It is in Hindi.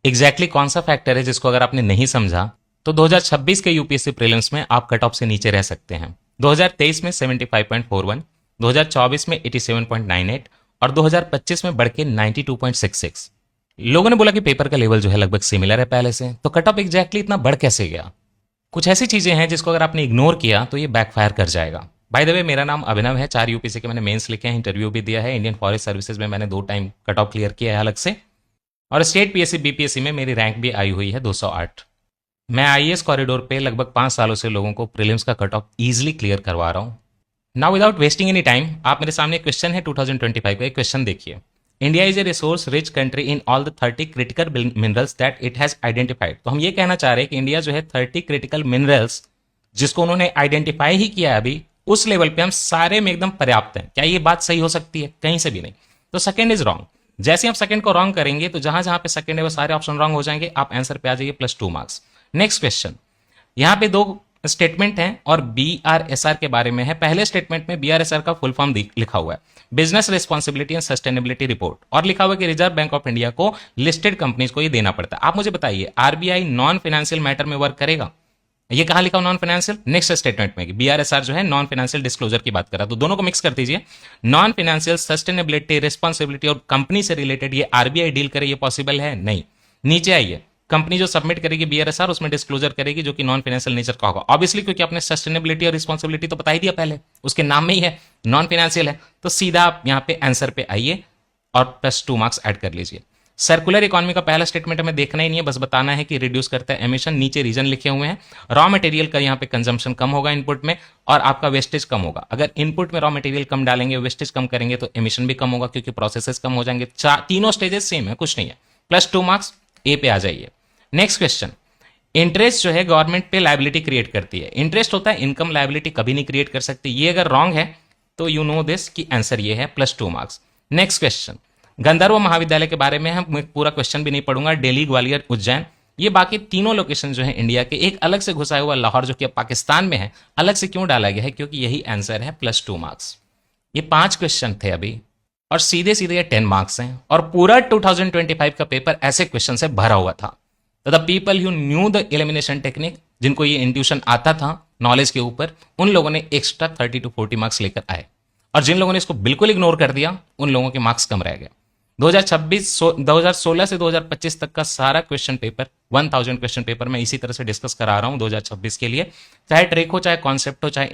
एग्जैक्टली कौन सा फैक्टर है जिसको अगर आपने नहीं समझा तो 2026 के यूपीएससी प्रीलिम्स में आप कट ऑफ से नीचे रह सकते हैं। 2023 में 75.41, 2024 में 87.98 और 2025 में बढ़ के 92.66। लोगों ने बोला कि पेपर का लेवल जो है लगभग सिमिलर है पहले से, तो कट ऑफ एग्जैक्टली इतना बढ़ कैसे गया? कुछ ऐसी चीजें हैं जिसको अगर आपने इग्नोर किया तो ये बैकफायर कर जाएगा। बाय द वे, मेरा नाम अभिनव है, 4 यूपीएससी के मैंने मेंस लिखे हैं, इंटरव्यू भी दिया है, इंडियन फॉरेस्ट सर्विसेज में मैंने 2 टाइम कट ऑफ क्लियर किया है अलग से, और स्टेट पीएससी बीपीएससी में मेरी रैंक भी आई हुई है 208। मैं आईएएस कॉरिडोर पे लगभग 5 सालों से लोगों को प्रीलिम्स का कट ऑफ इजीली क्लियर करवा रहा हूं। Now without wasting any time, आप मेरे सामने एक क्वेश्चन है 2025 का, एक क्वेश्चन देखिए। India is a resource rich country in all the 30 critical minerals that it has identified. तो हम ये कहना चाह रहे हैं कि इंडिया जो है 30 क्रिटिकल मिनरल्स जिसको उन्होंने आइडेंटिफाई ही किया है अभी, उस लेवल पे हम सारे में एकदम पर्याप्त हैं। क्या ये बात सही हो सकती है? कहीं से भी नहीं। तो सेकंड इज रॉन्ग। जैसे हम सेकंड को रॉन्ग करेंगे तो जहां जहां पे सेकंड है वो सारे ऑप्शन रॉन्ग हो जाएंगे, आप आंसर पे आ जाइए +2 मार्क्स। नेक्स्ट क्वेश्चन, यहां पे 2 स्टेटमेंट हैं और बीआरएसआर के बारे में है। पहले स्टेटमेंट में बीआरएसआर का फुल फॉर्म लिखा हुआ है business responsibility and sustainability report, और लिखा हुआ है कि रिजर्व बैंक ऑफ इंडिया को लिस्टेड कंपनीज को ये देना पड़ता है। आप मुझे बताइए, आरबीआई नॉन फाइनेंशियल मैटर में वर्क करेगा? ये कहां लिखा नॉन फाइनेंशियल? नेक्स्ट स्टेटमेंट में बीआरएसआर जो है नॉन फाइनेंशियल डिस्क्लोजर की बात कर रहा है, तो दोनों को मिक्स कर दीजिए। नॉन फाइनेंशियल, सस्टेनेबिलिटी, रिस्पॉन्सिबिलिटी और कंपनी से रिलेटेड ये आरबीआई डील करे, ये पॉसिबल है? नहीं। नीचे आइए, कंपनी जो सबमिट करेगी बीआरएसआर उसमें डिस्क्लोजर करेगी जो कि नॉन फाइनेंशियल नेचर का होगा, ऑब्वियसली, क्योंकि आपने सस्टेनेबिलिटी और रिस्पॉन्सिबिलिटी तो बता ही दिया पहले, उसके नाम में ही है नॉन फाइनेंशियल है। तो सीधा आप यहां पे आंसर पे आइए और +2 मार्क्स ऐड कर लीजिए। सर्कुलर इकोनॉमी का पहला स्टेटमेंट हमें देखना ही नहीं है, बस बताना है कि रिड्यूस करता है एमिशन। नीचे रीजन लिखे हुए हैं। रॉ मटेरियल का यहाँ पे कंजम्पशन कम होगा इनपुट में, और आपका वेस्टेज कम होगा। अगर इनपुट में रॉ मटेरियल कम डालेंगे, वेस्टेज कम करेंगे, तो एमिशन भी कम होगा क्योंकि प्रोसेसेस कम हो जाएंगे। तीनों स्टेजेस सेम है, कुछ नहीं है। +2 मार्क्स, ए पे आ जाइए। नेक्स्ट क्वेश्चन, इंटरेस्ट जो है गवर्नमेंट पे लायबिलिटी क्रिएट करती है। इंटरेस्ट होता है, इनकम लायबिलिटी कभी नहीं क्रिएट कर सकती। ये अगर रॉन्ग है तो यू नो दिस कि आंसर ये है, +2 मार्क्स। नेक्स्ट क्वेश्चन, गंधर्व महाविद्यालय के बारे में हम पूरा क्वेश्चन भी नहीं पढ़ूंगा। दिल्ली, ग्वालियर, उज्जैन, ये बाकी तीनों लोकेशन जो है इंडिया के, एक अलग से घुसा हुआ लाहौर जो कि अब पाकिस्तान में है, अलग से क्यों डाला गया है? क्योंकि यही आंसर है, +2 मार्क्स। ये 5 क्वेश्चन थे अभी, और सीधे सीधे ये 10 मार्क्स हैं, और पूरा 2025 का पेपर ऐसे क्वेश्चन से भरा हुआ था। तो the people you new the elimination technique, जिनको ये इंट्यूशन आता था नॉलेज के ऊपर, उन लोगों ने एक्स्ट्रा 30 to 40 मार्क्स लेकर आए, और जिन लोगों ने इसको बिल्कुल इग्नोर कर दिया उन लोगों के मार्क्स कम रह गए। 2016 से 2025 तक का सारा क्वेश्चन पेपर, 1000 क्वेश्चन पेपर मैं इसी तरह से डिस्कस करा रहा हूं 2026 के लिए, चाहे ट्रिक हो, चाहे कॉन्सेप्ट हो, चाहे